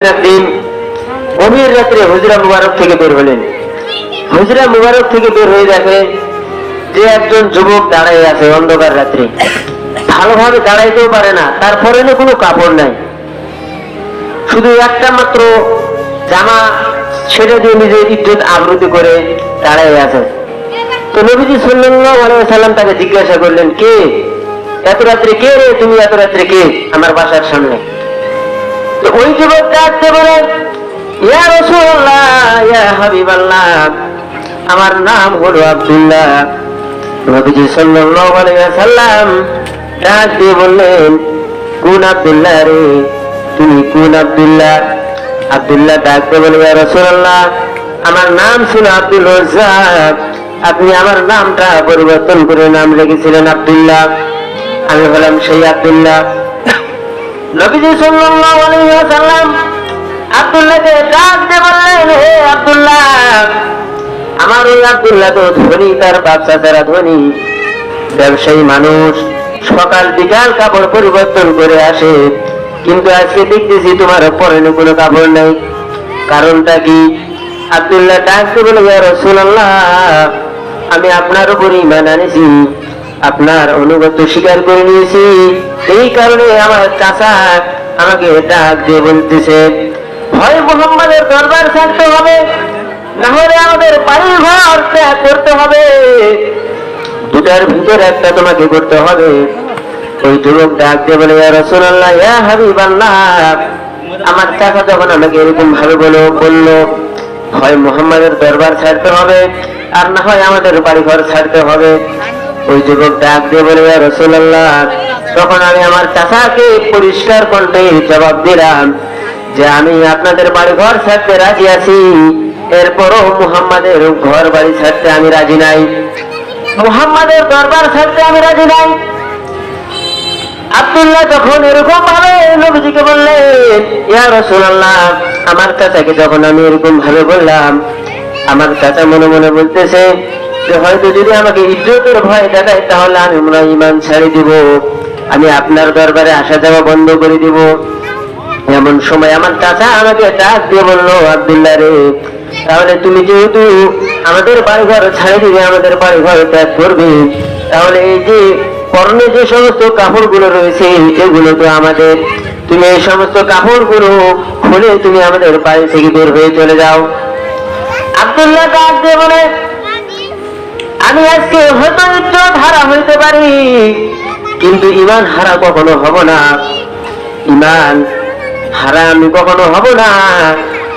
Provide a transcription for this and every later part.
একদিন গভীর রাত্রে হুজরা মুবারক থেকে বের হলেন। হুজরা মুবারক থেকে বের হয়ে দেখে যে একজন যুবক দাঁড়ায় আছে অন্ধকার রাত্রে, ভালোভাবে দাঁড়াইতেও পারে না, তারপরে কোনো কাপড় নাই, শুধু একটা মাত্র জামা ছেড়ে দিয়ে নিজের ইজ্জত আবৃত্তি করে দাঁড়ায় আছে। তো নবীজি সাল্লাল্লাহু আলাইহি ওয়াসাল্লাম তাকে জিজ্ঞাসা করলেন, কে এত রাত্রে, কে রে তুমি এত রাত্রে, কে আমার বাসার সামনে? তো ওই যুবক ডাকতে বলে, ইয়া রাসূলুল্লাহ, ইয়া হাবিবাল্লাহ, আমার নাম হলো আব্দুল্লাহ। নবীজি সাল্লাল্লাহু আলাইহি ওয়াসাল্লাম ডাক দিয়ে বললেন, কোন আব্দুল্লাহ রে, তুমি কোন আব্দুল্লাহ? আব্দুল্লাহ ডাকতে বলে, ইয়া রাসূলুল্লাহ, আমার নাম ছিল আব্দুল রাজ্জাক, আপনি আমার নামটা পরিবর্তন করে নাম রেখেছিলেন আব্দুল্লাহ, আমি হলাম সেই আব্দুল্লাহ। নবীজি সাল্লাল্লাহু আলাইহি ওয়াসাল্লাম আব্দুল্লাহকে ডাক দিয়ে বললেন, হে আব্দুল্লাহ, আমার ওই আব্দুল্লাহ তো ধনী, তার বাচ্চা যারা ধনী, ব্যবসায়ী মানুষ, সকাল বিকাল কাপড় পরিবর্তন করে আসে, কিন্তু আজকে দেখতেছি তোমার পরনে কোনো কাপড় নেই, কারণটা কি? আব্দুল্লাহ ডাক দিয়ে বলে, ইয়া রাসূলুল্লাহ, আমি আপনার উপর ঈমান আনেছি, আপনার অনুগত স্বীকার করে নিয়েছি, এই কারণে আমার চাচা আমাকে ডাক দিয়ে বলতেছে, হয় মুহাম্মাদের দরবার ছাড়তে হবে, না হলে আমাদের বাড়ি ঘর ত্যাগ করতে হবে, দুটার ভিতরে একটা তোমাকে করতে হবে। ওই যুবক ডাক দিয়ে বলে, ইয়া রাসূলুল্লাহ, ইয়া হাবিবাল্লাহ, আমার চাচা যখন আমাকে এরকম ভাবে বললো, হয় মুহাম্মাদের দরবার ছাড়তে হবে, আর না হয় আমাদের বাড়ি ঘর ছাড়তে হবে। ওই যুবক ডাক দিয়ে বলে, ইয়া রাসূলুল্লাহ, তখন আমি আমার চাচাকে পরিষ্কার কণ্ঠে জবাব দিলাম যে আমি আপনাদের বাড়ি ঘর ছাড়তে রাজি আছি, এরপরও মুহাম্মাদের ঘর বাড়ি ছাড়তে আমি রাজি নাই, মুহাম্মাদের দরবার ছাড়তে আমি রাজি নাই। আব্দুল্লাহ যখন এরকম ভাবে নবীজিকে বললেন, ইয়া রাসূলুল্লাহ, আমার চাচাকে যখন আমি এরকম ভাবে বললাম, আমার চাচা মনে মনে বলতেছে যে হয়তো যদি আমাকে ইজ্জতের ভয় দেখায় তাহলে আমি মনে হয় ঈমান ছেড়ে দিব, আমি আপনার দরবারে আসা যাওয়া বন্ধ করে দিব। এমন সময় আমার চাচা আমাকে ডাক দিয়ে বললো, আব্দুল্লাহ রে, তাহলে তুমি যেহেতু আমাদের বাড়িঘর ছাড়ে দিবে, আমাদের বাড়িঘর ত্যাগ করবে, তাহলে এই যে পরনে যে সমস্ত কাপড়গুলো রয়েছে এগুলো তো আমাদের, তুমি এই সমস্ত কাপড়গুলো খুলে তুমি আমাদের বাড়ি থেকে বের হয়ে চলে যাও। আব্দুল্লাহ ডাক দিয়ে বলে, আমি আজকে হয়তো ইজ্জত হারা হইতে পারি, কিন্তু ঈমান হারা কখনো হব না, ঈমান হারা আমি কখনো হব না।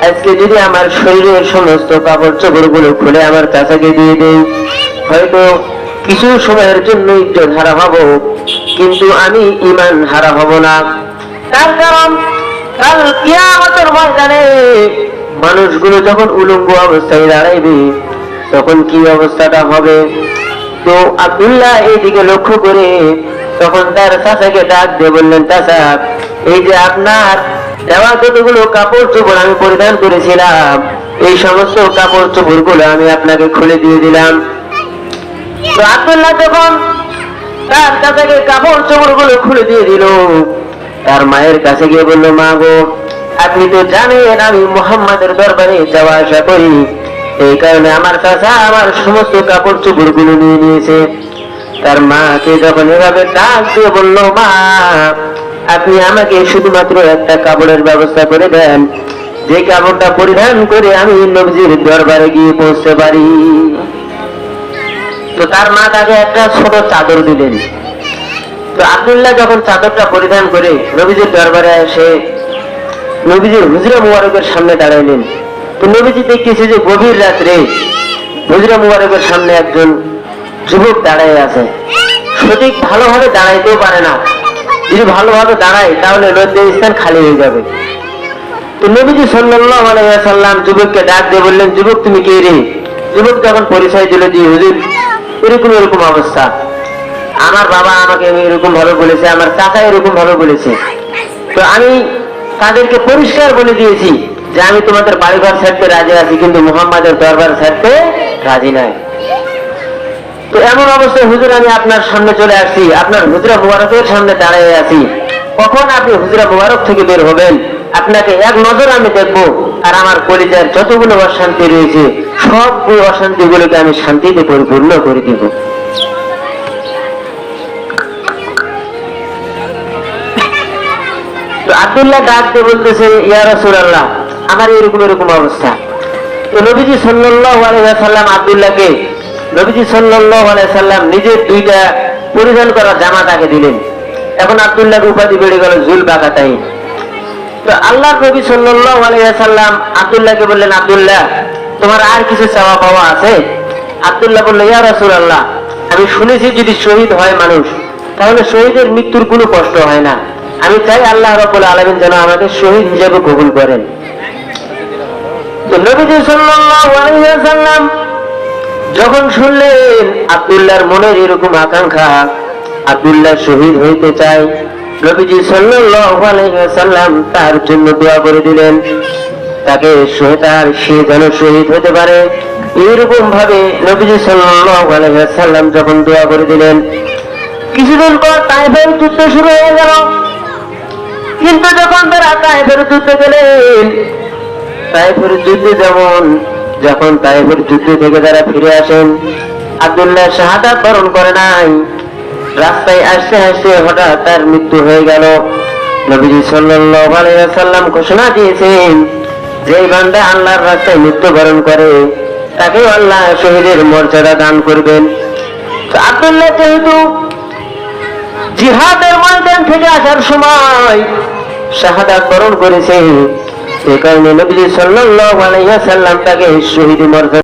আজকে যদি আমার শরীরের সমস্ত কাপড় চোপড় গুলো খুলে আমার চাচাকে দিয়ে দেই, হয়তো কিছু সময়ের জন্য ইজ্জত হারা হব, কিন্তু আমি ঈমান হারা হব না। তার কারণ কাল কিয়ামতের ময়দানে মানুষগুলো যখন উলঙ্গ অবস্থায় দাঁড়াইবে তখন কি অবস্থাটা হবে। তো আব্দুল্লাহ এইদিকে লক্ষ্য করে তখন তার চাচাকে ডাক দিয়ে বললেন, চাচা, এই যে আপনার দেওয়া যতগুলো কাপড় চোপড় আমি পরিধান করেছিলাম, এই সমস্ত কাপড় চোপড় গুলো আমি আপনাকে খুলে দিয়ে দিলাম। তো আব্দুল্লাহ যখন তার চাচাকে কাপড় চোপড় গুলো খুলে দিয়ে দিল, তার মায়ের কাছে গিয়ে বললো, মা গো, আপনি তো জানেন আমি মুহাম্মাদের দরবারে যাওয়া আসা করি, এই কারণে আমার চাচা আমার সমস্ত কাপড় চোপড় গুলো নিয়ে নিয়েছে। তার মাকে যখন এভাবে ডাক দিয়ে বললো, মা, আপনি আমাকে শুধুমাত্র একটা কাপড়ের ব্যবস্থা করে দেন, যে কাপড়টা পরিধান করে আমি নবীজির দরবারে গিয়ে পৌঁছতে পারি। তো তার মা তাকে একটা ছোট চাদর দিলেন। তো আব্দুল্লাহ যখন চাদরটা পরিধান করে নবীজির দরবারে এসে নবীজির হুজরা মুবারকের সামনে দাঁড়াইলেন। তো নবীজি দেখতেছে যে গভীর রাত্রে হুজরা মুবারকের সামনে একজন যুবক দাঁড়ায় আছে, সঠিক ভালোভাবে দাঁড়াইতেও পারে না, যদি ভালোভাবে দাঁড়ায় তাহলে লজ্জার স্থান খালি হয়ে যাবে। তো নবীজি সাল্লাল্লাহু আলাইহি ওয়াসাল্লাম যুবককে ডাক দিয়ে বললেন, যুবক তুমি কে রে? যুবক যখন পরিচয় দিল, যে হুজুর এরকম এরকম অবস্থা, আমার বাবা আমাকে এরকম ভাবে বলেছে, আমার চাচা এরকম ভাবে বলেছে, তো আমি তাদেরকে পরিষ্কার বলে দিয়েছি যে আমি তোমাদের বাড়িঘর ছাড়তে রাজি আছি, কিন্তু মুহাম্মাদের দরবার ছাড়তে রাজি নাই। তো এমন অবস্থায় হুজুর আমি আপনার সামনে চলে আসছি, আপনার হুজরা মুবারকের সামনে দাঁড়িয়ে আছি, কখন আপনি হুজরা মুবারক থেকে বের হবেন আপনাকে এক নজর আমি দেখবো, আর আমার কলিজার যতগুলো অশান্তি রয়েছে সবগুলো অশান্তিগুলোকে আমি শান্তিতে পরিপূর্ণ করে দিব। তো আব্দুল্লাহ ডাক দিয়ে বলতেছে, ইয়া রাসূলুল্লাহ, আমার এরকম এরকম অবস্থা। তো নবীজি সাল্লাল্লাহু আলাইহি ওয়াসাল্লাম আব্দুল্লাহকে, নবীজি সাল্লাল্লাহু আলাইহি ওয়াসাল্লাম নিজের দুইটা পরিধান করা জামা তাকে দিলেন। এখন আব্দুল্লাহর উপাধি বেড়ে গেল জুল বাকাতাইন। তো আল্লাহর নবী সাল্লাল্লাহু আলাইহি ওয়াসাল্লাম আব্দুল্লাহকে বললেন, আব্দুল্লাহ, তোমার আর কিছু চাওয়া পাওয়া আছে? আব্দুল্লাহ বলল, ইয়া রাসূলুল্লাহ, আমি শুনেছি যদি শহীদ হয় মানুষ, তাহলে শহীদের মৃত্যুর কোনো কষ্ট হয় না। আমি চাই আল্লাহ রাব্বুল আলামিন যেন আমাকে শহীদ হিসেবে কবুল করেন। তো নবীজি সাল্লাল্লাহু আলাইহি ওয়াসাল্লাম যখন শুনলেন আব্দুল্লাহর মনের এরকম আকাঙ্ক্ষা, আব্দুল্লাহ শহীদ হইতে চায়, নবীজি সাল্লাল্লাহু আলাইহি ওয়াসাল্লাম তার জন্য দোয়া করে দিলেন। তাকে সে যেন শহীদ হতে পারে, এরকম ভাবে নবীজি সাল্লাল্লাহু আলাইহি ওয়াসাল্লাম যখন দোয়া করে দিলেন, কিছুদিন পর তায়েফের যুদ্ধ শুরু হয়ে গেল। কিন্তু যখন তারা তায়েফের যুদ্ধে গেলেন, তায়েফের যুদ্ধে যখন তায়েফের যুদ্ধ থেকে তারা ফিরে আসেন, আব্দুল্লাহ শাহাদাত বরণ করে নাই। রাস্তায় আসতে আসতে হঠাৎ তার মৃত্যু হয়ে গেল। নবীজি সাল্লাল্লাহু আলাইহি ওয়াসাল্লাম ঘোষণা দিয়েছেন, যে বান্দা আল্লাহর রাস্তায় মৃত্যুবরণ করে তাকে আল্লাহ শহীদের মর্যাদা দান করবেন। তো আব্দুল্লাহ যেহেতু জিহাদের ময়দান থেকে আসার সময় শাহাদাত বরণ করেছে, এই কারণে নবীজি সাল্লাল্লাহু আলাইহি ওয়াসাল্লাম তাকে শহীদ মর্যাদা